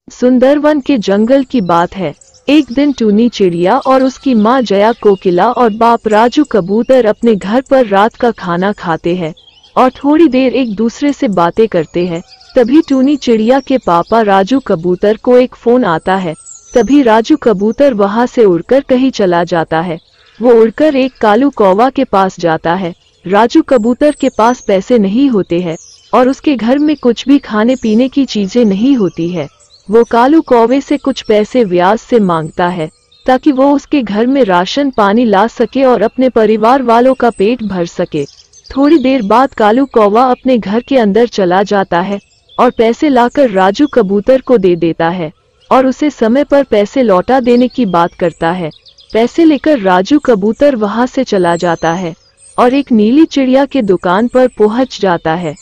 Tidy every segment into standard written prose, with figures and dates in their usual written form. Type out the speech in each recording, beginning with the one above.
सुंदरवन के जंगल की बात है। एक दिन टूनी चिड़िया और उसकी माँ जया कोकिला और बाप राजू कबूतर अपने घर पर रात का खाना खाते हैं और थोड़ी देर एक दूसरे से बातें करते हैं। तभी टूनी चिड़िया के पापा राजू कबूतर को एक फोन आता है। तभी राजू कबूतर वहां से उड़कर कहीं चला जाता है। वो उड़कर एक कालू कौवा के पास जाता है। राजू कबूतर के पास पैसे नहीं होते हैं और उसके घर में कुछ भी खाने पीने की चीजें नहीं होती है। वो कालू कौवे से कुछ पैसे ब्याज से मांगता है ताकि वो उसके घर में राशन पानी ला सके और अपने परिवार वालों का पेट भर सके। थोड़ी देर बाद कालू कौवा अपने घर के अंदर चला जाता है और पैसे लाकर राजू कबूतर को दे देता है और उसे समय पर पैसे लौटा देने की बात करता है। पैसे लेकर राजू कबूतर वहां से चला जाता है और एक नीली चिड़िया के दुकान पर पहुंच जाता है।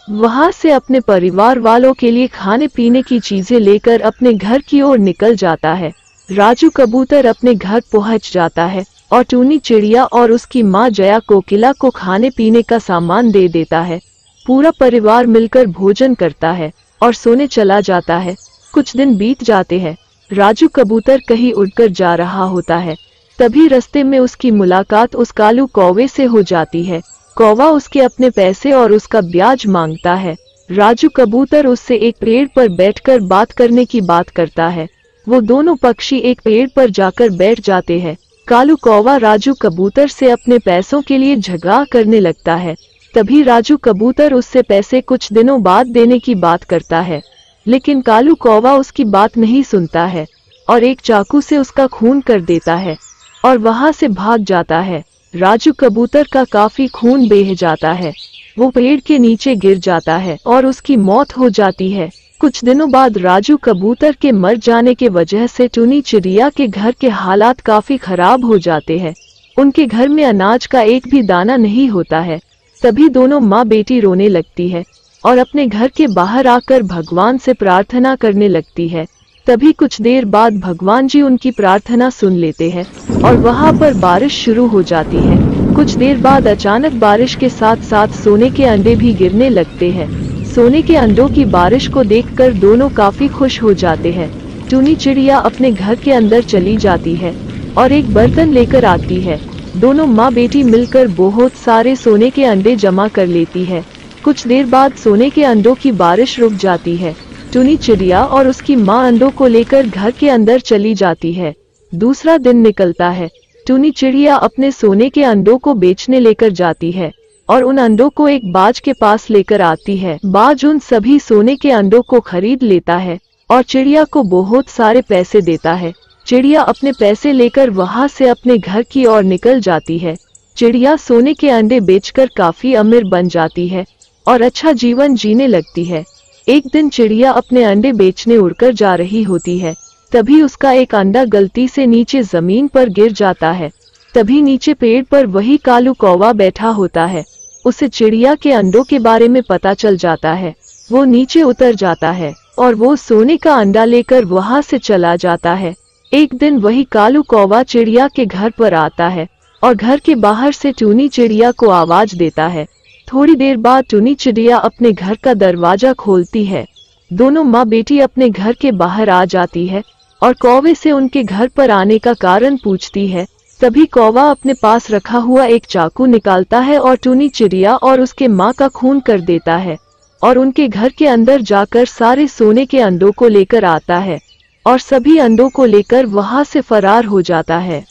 वहां से अपने परिवार वालों के लिए खाने पीने की चीजें लेकर अपने घर की ओर निकल जाता है। राजू कबूतर अपने घर पहुंच जाता है और टूनी चिड़िया और उसकी माँ जया कोकिला को खाने पीने का सामान दे देता है। पूरा परिवार मिलकर भोजन करता है और सोने चला जाता है। कुछ दिन बीत जाते हैं। राजू कबूतर कहीं उड़कर जा रहा होता है। तभी रास्ते में उसकी मुलाकात उस कालू कौवे से हो जाती है। कौवा उसके अपने पैसे और उसका ब्याज मांगता है। राजू कबूतर उससे एक पेड़ पर बैठकर बात करने की बात करता है। वो दोनों पक्षी एक पेड़ पर जाकर बैठ जाते हैं। कालू कौवा राजू कबूतर से अपने पैसों के लिए झगड़ा करने लगता है। तभी राजू कबूतर उससे पैसे कुछ दिनों बाद देने की बात करता है, लेकिन कालू कौवा उसकी बात नहीं सुनता है और एक चाकू से उसका खून कर देता है और वहां से भाग जाता है। राजू कबूतर का काफी खून बह जाता है। वो पेड़ के नीचे गिर जाता है और उसकी मौत हो जाती है। कुछ दिनों बाद राजू कबूतर के मर जाने के वजह से टूनी चिड़िया के घर के हालात काफी खराब हो जाते हैं। उनके घर में अनाज का एक भी दाना नहीं होता है। तभी दोनों माँ बेटी रोने लगती है और अपने घर के बाहर आकर भगवान से प्रार्थना करने लगती है। तभी कुछ देर बाद भगवान जी उनकी प्रार्थना सुन लेते हैं और वहां पर बारिश शुरू हो जाती है। कुछ देर बाद अचानक बारिश के साथ साथ सोने के अंडे भी गिरने लगते हैं। सोने के अंडों की बारिश को देखकर दोनों काफी खुश हो जाते हैं। टूनी चिड़िया अपने घर के अंदर चली जाती है और एक बर्तन लेकर आती है। दोनों माँ बेटी मिलकर बहुत सारे सोने के अंडे जमा कर लेती है। कुछ देर बाद सोने के अंडों की बारिश रुक जाती है। टूनी चिड़िया और उसकी माँ अंडों को लेकर घर के अंदर चली जाती है। दूसरा दिन निकलता है। टूनी चिड़िया अपने सोने के अंडों को बेचने लेकर जाती है और उन अंडों को एक बाज के पास लेकर आती है। बाज उन सभी सोने के अंडों को खरीद लेता है और चिड़िया को बहुत सारे पैसे देता है। चिड़िया अपने पैसे लेकर वहां से अपने घर की ओर निकल जाती है। चिड़िया सोने के अंडे बेचकर काफी अमीर बन जाती है और अच्छा जीवन जीने लगती है। एक दिन चिड़िया अपने अंडे बेचने उड़कर जा रही होती है। तभी उसका एक अंडा गलती से नीचे जमीन पर गिर जाता है। तभी नीचे पेड़ पर वही कालू कौवा बैठा होता है। उसे चिड़िया के अंडों के बारे में पता चल जाता है। वो नीचे उतर जाता है और वो सोने का अंडा लेकर वहां से चला जाता है। एक दिन वही कालू कौवा चिड़िया के घर पर आता है और घर के बाहर से टूनी चिड़िया को आवाज देता है। थोड़ी देर बाद टूनी चिड़िया अपने घर का दरवाजा खोलती है। दोनों माँ बेटी अपने घर के बाहर आ जाती है और कौवे से उनके घर पर आने का कारण पूछती है। तभी कौवा अपने पास रखा हुआ एक चाकू निकालता है और टूनी चिड़िया और उसके माँ का खून कर देता है और उनके घर के अंदर जाकर सारे सोने के अंडों को लेकर आता है और सभी अंडों को लेकर वहां से फरार हो जाता है।